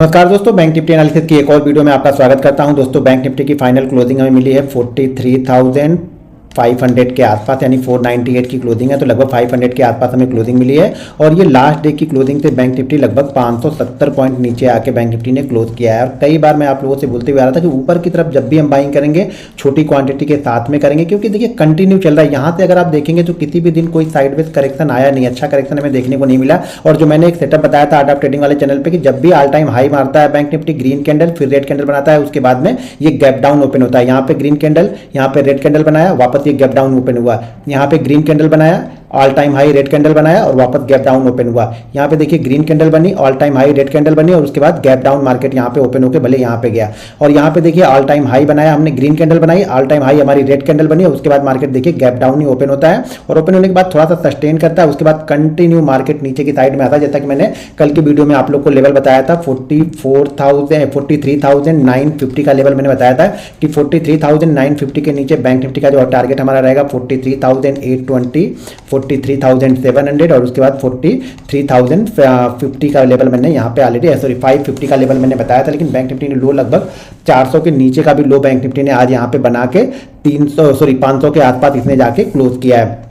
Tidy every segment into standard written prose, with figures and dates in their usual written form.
नमस्कार दोस्तों, bank Nifty analysis की एक और वीडियो में आपका स्वागत करता हूं। दोस्तों, बैंक निफ्टी की फाइनल क्लोजिंग हमें मिली है 43,500 के आसपास, यानी 498 की क्लोजिंग है। तो लगभग 500 के आसपास हमें क्लोजिंग मिली है और ये लास्ट डे की क्लोजिंग से बैंक निफ्टी लगभग 570 पॉइंट नीचे आके बैंक निफ्टी ने क्लोज किया है। और कई बार मैं आप लोगों से बोलते हुए आ रहा था कि ऊपर की तरफ जब भी हम बाइंग करेंगे छोटी क्वांटिटी के साथ में करेंगे, क्योंकि देखिए कंटिन्यू चल रहा है। यहाँ से अगर आप देखेंगे तो किसी भी दिन कोई साइडवेज करेक्शन आया नहीं, अच्छा करेक्शन हमें देखने को नहीं मिला। और जो मैंने एक सेटअप बताया था आर्ट ऑफ ट्रेडिंग वाले चैनल पे कि जब भी ऑल टाइम हाई मारता है बैंक निफ्टी, ग्रीन कैंडल फिर रेड कैंडल बनाता है, उसके बाद में ये गैप डाउन ओपन होता है। यहाँ पे ग्रीन कैंडल, यहाँ पे रेड कैंडल बनाया, वापस ये गैप डाउन ओपन हुआ। यहाँ पे ग्रीन कैंडल बनाया, all time high red candle बनाया और वापस गैप डाउन ओपन हुआ। यहाँ पे देखिए ग्रीन कैंडल बनी, all time high red candle बनी और उसके बाद गैप डाउन मार्केट यहाँ पे ओपन होकर भले यहाँ पे गया। और यहाँ पे देखिए ऑल टाइम हाई बनाया हमने, ग्रीन कैंडल बनाई, ऑल टाइम हाई हमारी रेड कैंडल बनी और उसके बाद मार्केट देखिए गैप डाउन ही ओपन होता है और ओपन होने के बाद थोड़ा सा सस्टेन करता है, उसके बाद कंटिन्यू मार्केट नीचे की साइड में आता है। जैसा कि मैंने कल की वीडियो में आप लोग को लेवल बताया था 43,950 का लेवल मैंने बताया था कि 43,950 के नीचे बैंक निफ्टी का जो टारगेट हमारा रहेगा 43,820, 43,700 और उसके बाद 43,050 का लेवल मैंने यहाँ पे ऑलरेडी 550 का लेवल मैंने बताया था। लेकिन बैंक निफ्टी ने लो लगभग 400 के नीचे का भी लो बैंक निफ्टी ने आज यहाँ पे बना के 500 के आसपास इसने जाके क्लोज किया है।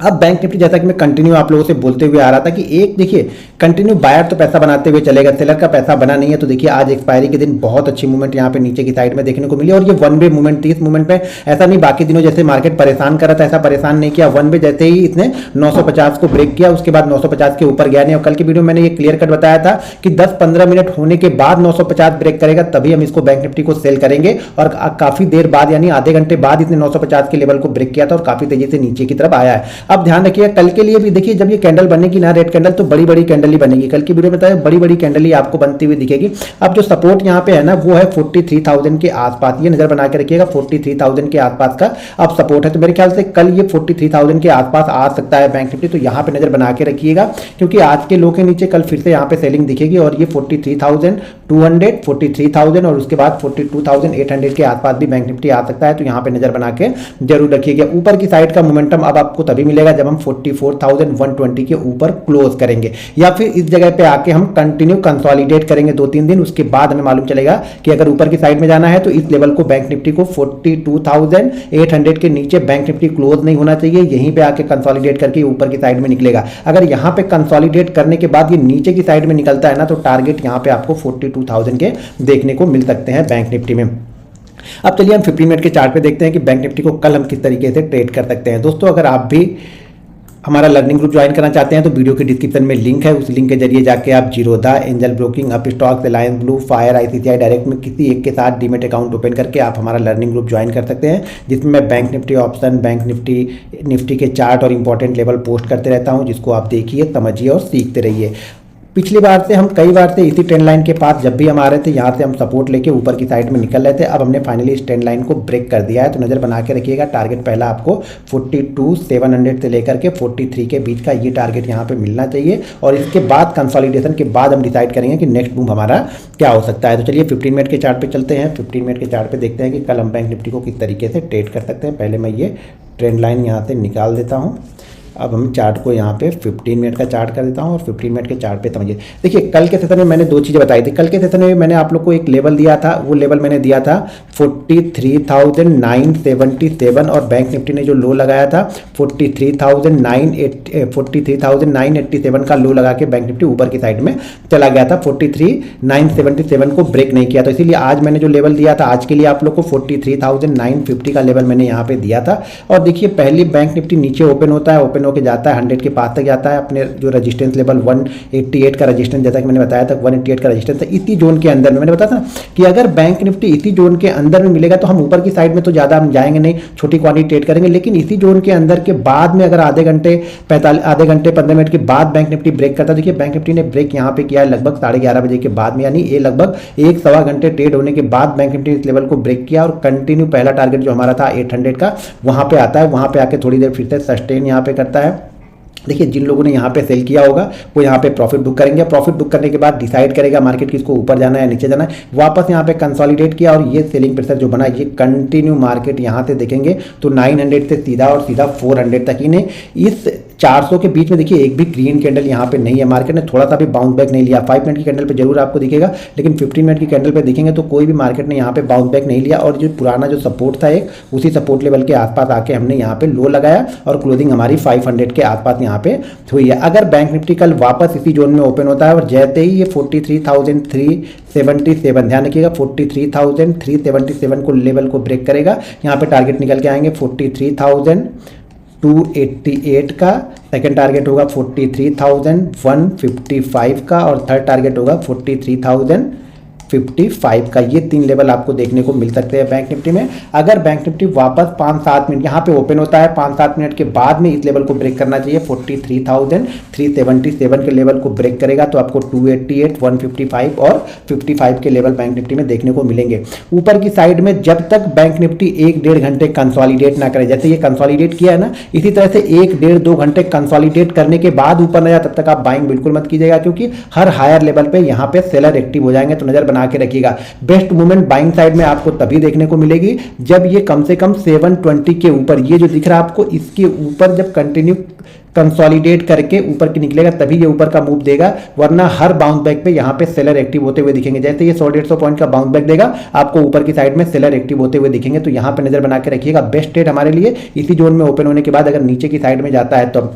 अब बैंक निफ्टी जैसा कि मैं कंटिन्यू आप लोगों से बोलते हुए आ रहा था कि एक देखिए कंटिन्यू बायर तो पैसा बनाते हुए चलेगा, सेलर का पैसा बना नहीं है। तो देखिए आज एक्सपायरी के दिन बहुत अच्छी मूवमेंट यहाँ पे नीचे की साइड में देखने को मिली और ये वन वे मूवमेंट थी। इस मूवमेंट में ऐसा नहीं बाकी दिनों जैसे मार्केट परेशान कर रहा था ऐसा परेशान नहीं किया। वन वे जैसे ही इसने 950 को ब्रेक किया, उसके बाद 950 के ऊपर गया नहीं। और कल की वीडियो में मैंने ये क्लियर कट बताया था कि 10-15 मिनट होने के बाद 950 ब्रेक करेगा तभी हम इसको बैंक निफ्टी को सेल करेंगे। और काफी देर बाद यानी आधे घंटे बाद इसने 950 के लेवल को ब्रेक किया था और काफी तेजी से नीचे की तरफ आया है। अब ध्यान रखिए कल के लिए भी देखिए जब ये कैंडल बनेगी ना रेड कैंडल, तो बड़ी बड़ी कैंडल ही बनेगी। कल की वीडियो में बताया बड़ी बड़ी कैंडल ही आपको बनती हुई दिखेगी। अब जो सपोर्ट यहाँ पे है ना वो है 43,000 के आसपास, ये नजर बना के रखिएगा 43,000 के आसपास का अब सपोर्ट है। तो मेरे ख्याल से कल ये 43,000 के आसपास आ सकता है बैंक निफ्टी, तो यहाँ पे नजर बना के रखिएगा क्योंकि आज के लो के नीचे कल फिर से यहाँ पे सेलिंग दिखेगी और ये 43,200, 43,000 और उसके बाद 42,800 के आसपास भी बैंक निफ्टी आ सकता है। तो यहाँ पे नजर बना के जरूर रखिएगा। ऊपर की साइड का मोमेंटम अब आपको तभी मिलेगा जब हम 44,120 के ऊपर क्लोज करेंगे या फिर इस जगह पे आके हम कंटिन्यू कंसोलिडेट करेंगे 2-3 दिन। उसके बाद हमें मालूम चलेगा कि अगर ऊपर की साइड में जाना है तो इस लेवल को बैंक निफ्टी को 42,800 के नीचे बैंक निफ्टी क्लोज नहीं होना चाहिए, यहीं पे आके कंसोलिडेट करके ऊपर की साइड में निकलेगा। अगर यहां पे कंसोलिडेट करने के बाद ये नीचे की साइड में निकलता है ना तो टारगेट यहां पे आपको 42,000 के देखने को मिल सकते हैं बैंक निफ्टी में। अब चलिए हम 15 मिनट के चार्ट पे देखते हैं कि बैंक निफ्टी को कल हम किस तरीके से ट्रेड कर सकते हैं। दोस्तों, अगर आप भी हमारा लर्निंग ग्रुप ज्वाइन करना चाहते हैं तो वीडियो के डिस्क्रिप्शन में लिंक है, उस लिंक के जरिए जाके आप Zerodha, angel broking, up stocks, Reliance blue, fire, ICICI direct में किसी एक के साथ डीमेट अकाउंट ओपन करके आप हमारा लर्निंग ग्रुप ज्वाइन कर सकते हैं, जिसमें मैं bank Nifty option, bank Nifty के चार्ट और इंपॉर्टेंट लेवल पोस्ट करते रहता हूँ, जिसको आप देखिए, समझिए और सीखते रहिए। पिछली बार से हम कई बार से इसी ट्रेंड लाइन के पास जब भी हम आ रहे थे यहाँ से हम सपोर्ट लेके ऊपर की साइड में निकल रहे थे। अब हमने फाइनली इस ट्रेंड लाइन को ब्रेक कर दिया है, तो नज़र बना के रखिएगा। टारगेट पहला आपको 42,700 से लेकर के 43 के बीच का ये टारगेट यहाँ पे मिलना चाहिए और इसके बाद कंसोलिडेशन के बाद हम डिसाइड करेंगे कि नेक्स्ट मूव हमारा क्या हो सकता है। तो चलिए 15 मिनट के चार्ट पे चलते हैं। 15 मिनट के चार्ट पे देखते हैं कि कल हम बैंक निफ्टी को किस तरीके से ट्रेड कर सकते हैं। पहले मैं ये ट्रेंड लाइन यहाँ से निकाल देता हूँ। अब हम चार्ट को यहाँ पे 15 मिनट का चार्ट कर देता हूँ और 15 मिनट के चार्ट पे समझिए। देखिए कल के सेशन में मैंने दो चीज़ें बताई थी। कल के सेशन में मैंने आप लोग को एक लेवल दिया था, वो लेवल मैंने दिया था 43,977 और बैंक निफ्टी ने जो लो लगाया था 43,987 का लो लगा के बैंक निफ्टी ऊपर की साइड में चला गया था। 43,977 को ब्रेक नहीं किया, तो इसीलिए आज मैंने जो लेवल दिया था आज के लिए आप लोग को 43,950 का लेवल मैंने यहाँ पे दिया था। और देखिए पहली बैंक निफ्टी नीचे ओपन होता है, ओपन होके जाता है 100 के पास तक जाता है, अपने जो रेजिस्टेंस लेवल 188 का रेजिस्टेंस, जैसा कि मैंने बताया था 188 का रेजिस्टेंस है। इसी जोन के अंदर में मैंने बताया था कि अगर बैंक निफ्टी इसी जोन के अंदर में मिलेगा तो हम ऊपर की साइड में तो ज़्यादा हम जाएंगे नहीं, छोटी क्वांटिटी ट्रेड करेंगे। लेकिन इसी जोन के अंदर के बाद में अगर आधे घंटे 15 मिनट के बाद बैंक निफ्टी ब्रेक करता है, देखिए बैंक निफ्टी ने ब्रेक यहाँ पे किया है लगभग 11:30 बजे के बाद में, यानी ये लगभग 1-1.25 घंटे ट्रेड होने के बाद बैंक निफ्टी इस लेवल को ब्रेक किया और कंटिन्यू पहला टारगेट जो हमारा था 800 का वहाँ पे आता है, वहाँ पे आके थोड़ी देर फिर से सस्टेन यहाँ पे करता है। देखिए जिन लोगों ने यहाँ पे सेल किया होगा वो यहाँ पे प्रॉफिट बुक करेंगे। प्रॉफिट बुक करने के बाद डिसाइड करेगा मार्केट किसको ऊपर जाना है नीचे जाना है। वापस यहाँ पे कंसोलिडेट किया और ये सेलिंग प्रेशर जो बना ये कंटिन्यू मार्केट यहाँ से देखेंगे तो 900 से सीधा और सीधा 400 तक ही ने इस 400 के बीच में देखिए एक भी ग्रीन कैंडल यहाँ पे नहीं है, मार्केट ने थोड़ा सा भी बाउंस बैक नहीं लिया। 5 मिनट की कैंडल पे जरूर आपको दिखेगा, लेकिन 15 मिनट की कैंडल पे देखेंगे तो कोई भी मार्केट ने यहाँ पे बाउंस बैक नहीं लिया। और जो पुराना जो सपोर्ट था एक, उसी सपोर्ट लेवल के आसपास आके हमने यहाँ पे लो लगाया और क्लोजिंग हमारी 500 के आसपास यहाँ पे हुई है। अगर बैंक निफ्टी कल वापस इसी जोन में ओपन होता है और जैसे ही ये 43,377, ध्यान रखिएगा 43,377 को लेवल को ब्रेक करेगा, यहाँ पे टारगेट निकल के आएंगे 43,288 का, सेकंड टारगेट होगा 43,155 का और थर्ड टारगेट होगा 43,055 का। ये 3 लेवल आपको देखने को मिल सकते हैं बैंक निफ्टी में। अगर बैंक निफ्टी वापस 5-7 मिनट यहाँ पे ओपन होता है, 5-7 मिनट के बाद में इस लेवल को ब्रेक करना चाहिए, 43,377 के लेवल को ब्रेक करेगा तो आपको 288, 155 और 55 के लेवल बैंक निफ्टी में देखने को मिलेंगे। ऊपर की साइड में जब तक बैंक निफ्टी 1-1.5 घंटे कंसोलिडेट ना करे, जैसे ये कंसोलिडेट किया है ना, इसी तरह से 1-1.5-2 घंटे कंसोलिडेट करने के बाद ऊपर न जाए तब तक आप बाइंग बिल्कुल मत कीजिएगा, क्योंकि हर हायर लेवल पे यहाँ पे सेलर एक्टिव हो जाएंगे। तो नजर बना के रखिएगा। बेस्ट मूवमेंट बाइंग साइड में आपको तभी देखने को मिलेगी जब ये कम से कम 720 के ऊपर, ये जो दिख रहा है आपको, इसके ऊपर जब कंटिन्यू कंसोलिडेट करके ऊपर की निकलेगा तभी ये ऊपर का मूव देगा, वरना हर बाउंस बैक पे यहाँ पे सेलर एक्टिव होते हुए दिखेंगे। जैसे ये 100-150 पॉइंट का बाउंस बैक देगा, आपको ऊपर की साइड में सेलर एक्टिव होते हुए दिखेंगे। तो यहाँ पे नजर बना के रखिएगा। बेस्ट ट्रेड हमारे लिए इसी जोन में ओपन होने के बाद अगर नीचे की साइड में जाता है तो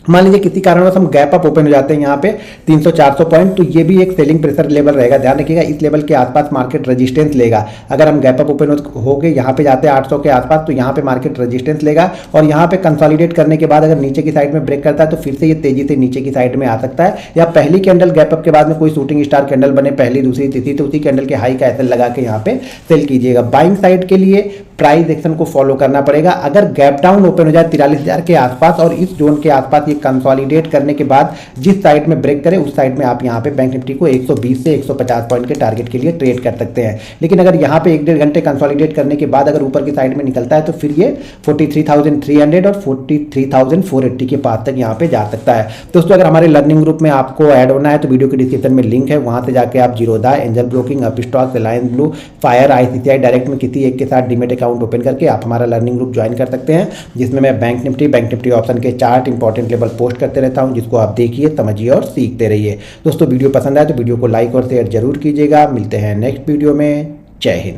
मान लीजिए किसी कारणवश हम गैप अप ओपन हो जाते हैं यहाँ पे 300-400 पॉइंट, तो ये भी एक सेलिंग प्रेशर लेवल रहेगा। ध्यान रखिएगा, इस लेवल के आसपास मार्केट रेजिस्टेंस लेगा। अगर हम गैप अप ओपन हो के यहाँ पे जाते हैं 800 के आसपास, तो यहाँ पे मार्केट रेजिस्टेंस लेगा और यहाँ पे कंसोलिडेट करने के बाद अगर नीचे की साइड में ब्रेक करता है तो फिर से ये तेजी से नीचे की साइड में आ सकता है, या पहली कैंडल गैप अप के बाद में कोई शूटिंग स्टार कैंडल बने, पहली दूसरी तीसरी, तो उसी कैंडल के हाई का एसएल लगा के यहाँ पे सेल कीजिएगा। बाइंग साइड के लिए प्राइस एक्शन को फॉलो करना पड़ेगा। अगर गैप डाउन ओपन हो जाए 43,000 के आसपास और इस जोन के आसपास ये कंसोलिडेट करने के बाद जिस साइड में ब्रेक करे उस साइड में आप यहाँ पे बैंक निफ्टी को 120 से 150 पॉइंट के टारगेट के लिए ट्रेड कर सकते हैं। लेकिन अगर यहाँ पे 1-1.5 घंटे कंसोलिडेट करने के बाद अगर ऊपर की साइड में निकलता है तो फिर ये 43,300 और 43,480 के पास तक यहाँ पे जा सकता है। दोस्तों, अगर हमारे लर्निंग ग्रुप में आपको ऐड होना है तो वीडियो के डिस्क्रिप्शन में लिंक है, वहां से जाकर आप Zerodha, angel broking, Upstox, Reliance blue, fire, ICICI direct में किसी एक के साथ डीमेट अकाउंट ओपन करके आप हमारा लर्निंग ग्रुप ज्वाइन कर सकते हैं, जिसमें मैं बैंक निफ्टी ऑप्शन के चार्ट, इंपॉर्टेंट लेवल पोस्ट करते रहता हूं, जिसको आप देखिए, समझिए और सीखते रहिए। दोस्तों, वीडियो पसंद आए तो वीडियो को लाइक और शेयर जरूर कीजिएगा। मिलते हैं नेक्स्ट वीडियो में। जय हिंद।